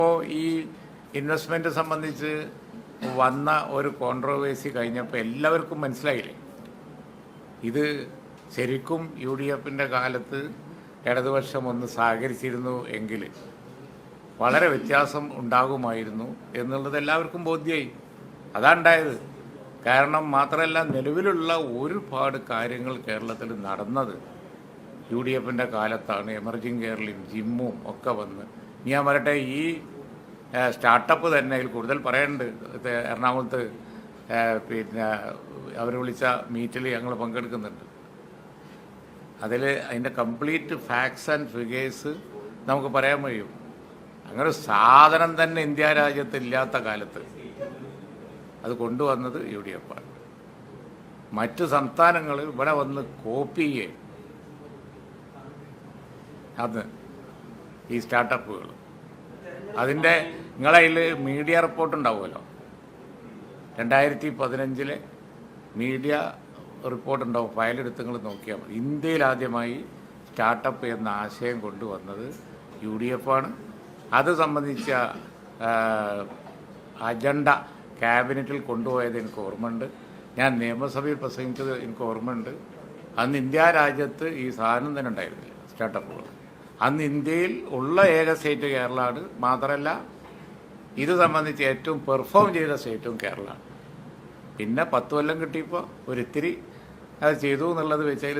ഇപ്പോൾ ഈ ഇൻവെസ്റ്റ്മെൻറ്റ് സംബന്ധിച്ച് വന്ന ഒരു കോൺട്രവേഴ്സി കഴിഞ്ഞപ്പോൾ എല്ലാവർക്കും മനസ്സിലായില്ലേ, ഇത് ശരിക്കും യു ഡി എഫിൻ്റെ കാലത്ത് ഇടതുപക്ഷം ഒന്ന് സഹകരിച്ചിരുന്നു എങ്കിൽ വളരെ വ്യത്യാസം ഉണ്ടാകുമായിരുന്നു എന്നുള്ളത് എല്ലാവർക്കും ബോധ്യമായി. അതാണ്ടായത്. കാരണം മാത്രമല്ല, നിലവിലുള്ള ഒരുപാട് കാര്യങ്ങൾ കേരളത്തിൽ നടന്നത് യു ഡി എഫിൻ്റെ കാലത്താണ്. എമർജിങ് കേരളയും ജിമ്മും ഒക്കെ വന്ന് ഞാൻ പറയട്ടെ, ഈ സ്റ്റാർട്ടപ്പ് തന്നെ അതിൽ കൂടുതൽ പറയാനുണ്ട്. എറണാകുളത്ത് പിന്നെ അവർ വിളിച്ച മീറ്റിൽ ഞങ്ങൾ പങ്കെടുക്കുന്നുണ്ട്. അതിൽ അതിൻ്റെ കംപ്ലീറ്റ് ഫാക്ട്സ് ആൻഡ് ഫിഗേഴ്സ് നമുക്ക് പറയാൻ കഴിയും. അങ്ങനെ ഒരു സാധനം തന്നെ ഇന്ത്യ രാജ്യത്ത് ഇല്ലാത്ത കാലത്ത് അത് കൊണ്ടുവന്നത് യു ഡി എഫാണ്. മറ്റു സംസ്ഥാനങ്ങൾ ഇവിടെ വന്ന് കോപ്പി ചെയ്യേ അത് ഈ സ്റ്റാർട്ടപ്പുകൾ. അതിൻ്റെ നിങ്ങളതിൽ മീഡിയ റിപ്പോർട്ട് ഉണ്ടാവുമല്ലോ, 2015 മീഡിയ റിപ്പോർട്ട് ഉണ്ടാവും. ഫയലെടുത്ത് നിങ്ങൾ നോക്കിയാൽ മതി. ഇന്ത്യയിൽ ആദ്യമായി സ്റ്റാർട്ടപ്പ് എന്ന ആശയം കൊണ്ടുവന്നത് യു ഡി എഫ് ആണ്. അത് സംബന്ധിച്ച അജണ്ട ക്യാബിനറ്റിൽ കൊണ്ടുപോയത് എനിക്ക് ഓർമ്മയുണ്ട്. ഞാൻ നിയമസഭയിൽ പ്രസംഗിച്ചത് എനിക്ക് ഓർമ്മയുണ്ട്. അന്ന് ഇന്ത്യ രാജ്യത്ത് ഈ സാധനം തന്നെ ഉണ്ടായിരുന്നില്ല, സ്റ്റാർട്ടപ്പുകൾ. അന്ന് ഇന്ത്യയിൽ ഉള്ള ഏക സ്റ്റേറ്റ് കേരളമാണ്. മാത്രമല്ല, ഇത് സംബന്ധിച്ച് ഏറ്റവും പെർഫോം ചെയ്ത സ്റ്റേറ്റും കേരളമാണ്. പിന്നെ 10 കൊല്ലം കിട്ടിയപ്പോൾ ഒരിത്തിരി അത് ചെയ്തു എന്നുള്ളത് വെച്ച് അതിൽ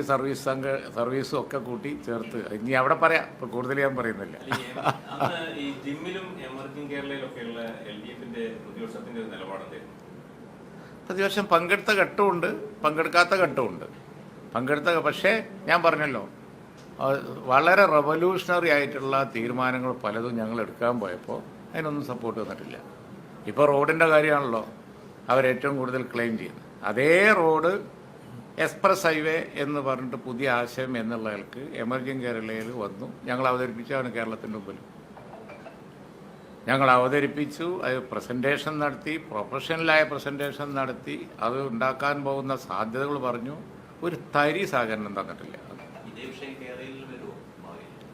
സർവീസും ഒക്കെ കൂട്ടി ചേർത്ത് ഇനി അവിടെ പറയാം. ഇപ്പോൾ കൂടുതൽ ഞാൻ പറയുന്നില്ല. പ്രതിപക്ഷം പങ്കെടുത്ത ഘട്ടമുണ്ട്, പങ്കെടുക്കാത്ത ഘട്ടമുണ്ട്. പക്ഷേ ഞാൻ പറഞ്ഞല്ലോ, വളരെ റവല്യൂഷണറി ആയിട്ടുള്ള തീരുമാനങ്ങൾ പലതും ഞങ്ങൾ എടുക്കാൻ പോയപ്പോൾ അതിനൊന്നും സപ്പോർട്ട് തന്നിട്ടില്ല. ഇപ്പോൾ റോഡിൻ്റെ കാര്യമാണല്ലോ അവരേറ്റവും കൂടുതൽ ക്ലെയിം ചെയ്യുന്നത്. അതേ റോഡ് എക്സ്പ്രസ് ഹൈവേ എന്ന് പറഞ്ഞിട്ട് പുതിയ ആശയം എന്നുള്ളവർക്ക് എമർജിങ് കേരളയിൽ വന്നു. ഞങ്ങൾ അവതരിപ്പിച്ചാണ് കേരളത്തിൻ്റെ മുമ്പിൽ. ഞങ്ങൾ അവതരിപ്പിച്ചു, അത് പ്രസൻറ്റേഷൻ നടത്തി, പ്രൊഫഷണലായ പ്രസൻറ്റേഷൻ നടത്തി, അത് ഉണ്ടാക്കാൻ പോകുന്ന സാധ്യതകൾ പറഞ്ഞു. ഒരു തരി സഹകരണം തന്നിട്ടില്ല.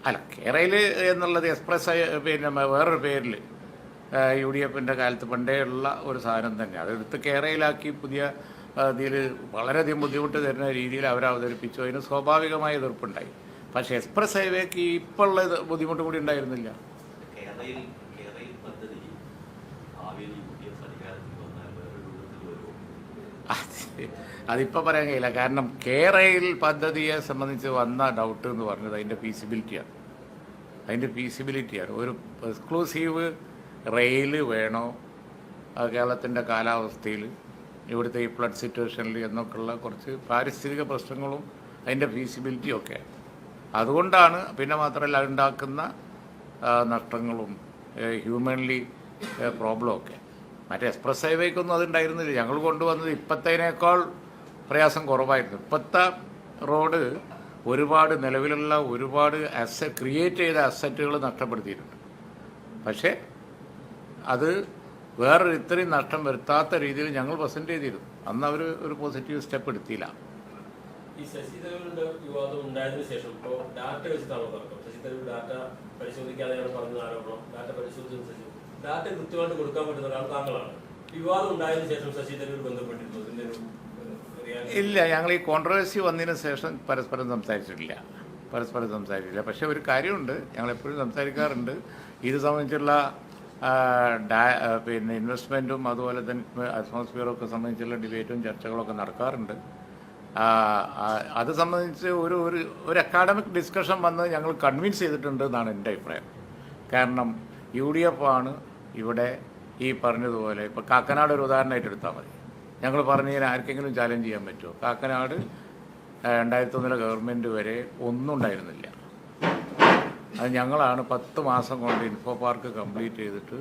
അല്ല, കേരളയിൽ എന്നുള്ളത് എക്സ്പ്രസ് പിന്നെ വേറൊരു പേരിൽ യു ഡി എഫിൻ്റെ കാലത്ത് പണ്ടേ ഉള്ള ഒരു സാധനം തന്നെ. അതെടുത്ത് കേരളയിലാക്കി പുതിയ ഇതിൽ വളരെയധികം ബുദ്ധിമുട്ട് തരുന്ന രീതിയിൽ അവർ അവതരിപ്പിച്ചു. അതിന് സ്വാഭാവികമായ എതിർപ്പുണ്ടായി. പക്ഷേ എക്സ്പ്രസ് ഹൈവേക്ക് ഇപ്പോൾ ഉള്ള ബുദ്ധിമുട്ട് കൂടി ഉണ്ടായിരുന്നില്ല. അതിപ്പോൾ പറയാൻ കഴിയില്ല. കാരണം കേരയിൽ പദ്ധതിയെ സംബന്ധിച്ച് വന്ന ഡൗട്ട് എന്ന് പറഞ്ഞത് അതിൻ്റെ ഫീസിബിലിറ്റിയാണ്. ഒരു എക്സ്ക്ലൂസീവ് റെയിൽ വേണോ കേരളത്തിൻ്റെ കാലാവസ്ഥയിൽ, ഇവിടുത്തെ ഈ ഫ്ലഡ് സിറ്റുവേഷനിൽ എന്നൊക്കെയുള്ള കുറച്ച് പാരിസ്ഥിതിക പ്രശ്നങ്ങളും അതിൻ്റെ ഫീസിബിലിറ്റിയും ഒക്കെ. അതുകൊണ്ടാണ്. പിന്നെ മാത്രമല്ല, അതുണ്ടാക്കുന്ന നഷ്ടങ്ങളും ഹ്യൂമൻലി പ്രോബ്ലം ഒക്കെ. മറ്റേ എക്സ്പ്രസ് ഹൈവേക്കൊന്നും അതുണ്ടായിരുന്നില്ല. ഞങ്ങൾ കൊണ്ടുവന്നത് ഇപ്പോഴത്തേനേക്കാൾ പ്രയാസം കുറവായിരുന്നു. ഇപ്പോഴത്തെ റോഡ് നിലവിലുള്ള ഒരുപാട് ക്രിയേറ്റ് ചെയ്ത അസറ്റുകൾ നഷ്ടപ്പെടുത്തിയിട്ടുണ്ട്. പക്ഷേ അത് വേറൊരു ഇത്രയും നഷ്ടം വരുത്താത്ത രീതിയിൽ ഞങ്ങൾ പ്രസൻറ്റ് ചെയ്തിരുന്നു. അന്ന് അവർ ഒരു പോസിറ്റീവ് സ്റ്റെപ്പ് എടുത്തില്ല. ഈ ശശി തരൂരിന്റെ വിവാദം ഉണ്ടായതിനു ശേഷം ഇപ്പോൾ ഡാറ്റ വെച്ചിട്ടാണോ തർക്കം? ശശി തരൂർ ഡാറ്റ പരിശോധിക്കാതെയാണ് പറഞ്ഞ ആരോപണം. ഡാറ്റ പരിശോധിച്ചതിന് ശേഷം ഡാറ്റ കൃത്യമായിട്ട് കൊടുക്കാൻ പറ്റുന്ന ഒരാൾ താങ്കളാണ്. വിവാദം ഉണ്ടായതിനു ശേഷം ശശി തരൂർ ബന്ധപ്പെട്ടിരുന്നു? ഇതിന്റെ ഇല്ല, ഞങ്ങൾ ഈ കോൺട്രവേഴ്സി വന്നതിന് ശേഷം പരസ്പരം സംസാരിച്ചിട്ടില്ല. പക്ഷേ ഒരു കാര്യമുണ്ട്, ഞങ്ങളെപ്പോഴും സംസാരിക്കാറുണ്ട്. ഇത് സംബന്ധിച്ചുള്ള പിന്നെ ഇൻവെസ്റ്റ്മെൻറ്റും അതുപോലെ തന്നെ അറ്റ്മോസ്ഫിയറൊക്കെ സംബന്ധിച്ചുള്ള ഡിബേറ്റും ചർച്ചകളൊക്കെ നടക്കാറുണ്ട്. അത് സംബന്ധിച്ച് ഒരു അക്കാഡമിക് ഡിസ്കഷൻ വന്ന് ഞങ്ങൾ കൺവിൻസ് ചെയ്തിട്ടുണ്ട് എന്നാണ് എൻ്റെ അഭിപ്രായം. കാരണം യു ഡി എഫ് ആണ് ഇവിടെ ഈ പറഞ്ഞതുപോലെ. ഇപ്പോൾ കാക്കനാട് ഒരു ഉദാഹരണമായിട്ട് എടുത്താൽ മതി. ഞങ്ങൾ പറഞ്ഞു കഴിഞ്ഞാൽ ആർക്കെങ്കിലും ചാലഞ്ച് ചെയ്യാൻ പറ്റുമോ? കാക്കനാട് 2001 ഗവൺമെൻറ് വരെ ഒന്നും ഉണ്ടായിരുന്നില്ല. അത് ഞങ്ങളാണ് 10 മാസം കൊണ്ട് ഇൻഫോ പാർക്ക് കംപ്ലീറ്റ് ചെയ്തിട്ട്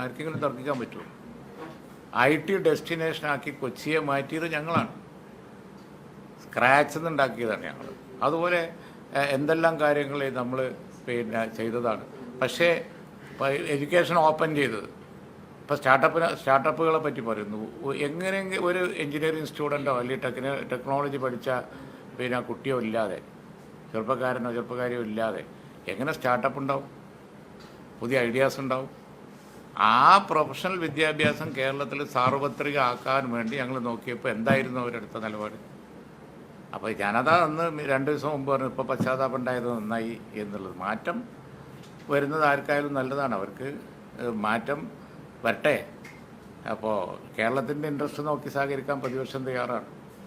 ആർക്കെങ്കിലും തർക്കിക്കാൻ പറ്റുമോ? IT ഡെസ്റ്റിനേഷനാക്കി കൊച്ചിയെ മാറ്റിയത് ഞങ്ങളാണ്. സ്ക്രാച്ചിൽ നിന്നുണ്ടാക്കിയതാണ് ഞങ്ങൾ. അതുപോലെ എന്തെല്ലാം കാര്യങ്ങൾ നമ്മൾ പിന്നെ ചെയ്തതാണ്. പക്ഷേ എഡ്യൂക്കേഷൻ ഓപ്പൺ ചെയ്തത്. ഇപ്പോൾ സ്റ്റാർട്ടപ്പുകളെ പറ്റി പറയുന്നു. എങ്ങനെയെങ്കിലും ഒരു എഞ്ചിനീയറിംഗ് സ്റ്റുഡൻറ്റോ അല്ലെങ്കിൽ ടെക്നോളജി പഠിച്ച പിന്നെ കുട്ടിയോ ഇല്ലാതെ, ചെറുപ്പക്കാരനോ ചെറുപ്പക്കാരിയോ ഇല്ലാതെ എങ്ങനെ സ്റ്റാർട്ടപ്പ് ഉണ്ടാവും? പുതിയ ഐഡിയാസ് ഉണ്ടാവും? ആ പ്രൊഫഷണൽ വിദ്യാഭ്യാസം കേരളത്തിൽ സാർവത്രിക ആക്കാൻ വേണ്ടി ഞങ്ങൾ നോക്കിയപ്പോൾ എന്തായിരുന്നു അവരെടുത്ത നിലപാട്? അപ്പോൾ ഞാനതാ അന്ന് 2 ദിവസം മുമ്പ് പറഞ്ഞു, ഇപ്പോൾ പശ്ചാത്താപം ഉണ്ടായത് നന്നായി എന്നുള്ളത്. മാറ്റം വരുന്നത് ആർക്കായാലും നല്ലതാണ്, അവർക്ക് മാറ്റം വരട്ടെ. അപ്പോൾ കേരളത്തിൻ്റെ ഇൻട്രസ്റ്റ് നോക്കി സഹകരിക്കാൻ പ്രതിപക്ഷം തയ്യാറാണ്.